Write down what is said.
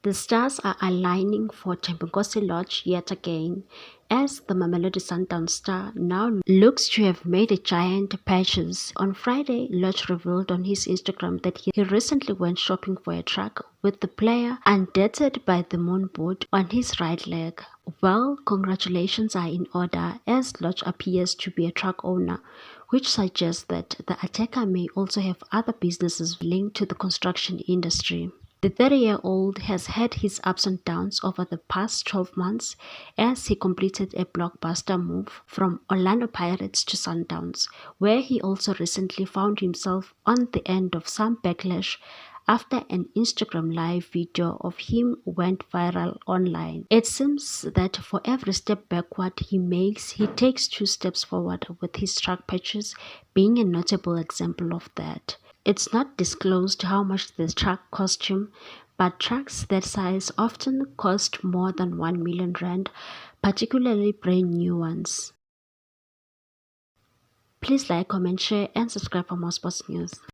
The stars are aligning for Thembinkosi Lorch yet again, as the Mamelodi Sundowns star now looks to have made a giant purchase. On Friday, Lorch revealed on his Instagram that he recently went shopping for a truck with the player undated by the moon boot on his right leg. Well, congratulations are in order, as Lorch appears to be a truck owner, which suggests that the attacker may also have other businesses linked to the construction industry. The 30-year-old has had his ups and downs over the past 12 months as he completed a blockbuster move from Orlando Pirates to Sundowns, where he also recently found himself on the end of some backlash after an Instagram live video of him went viral online. It seems that for every step backward he makes, he takes 2 steps forward, with his truck purchase being a notable example of that. It's not disclosed how much the truck cost him, but trucks that size often cost more than 1 million rand, particularly brand new ones. Please like, comment, share, and subscribe for more sports news.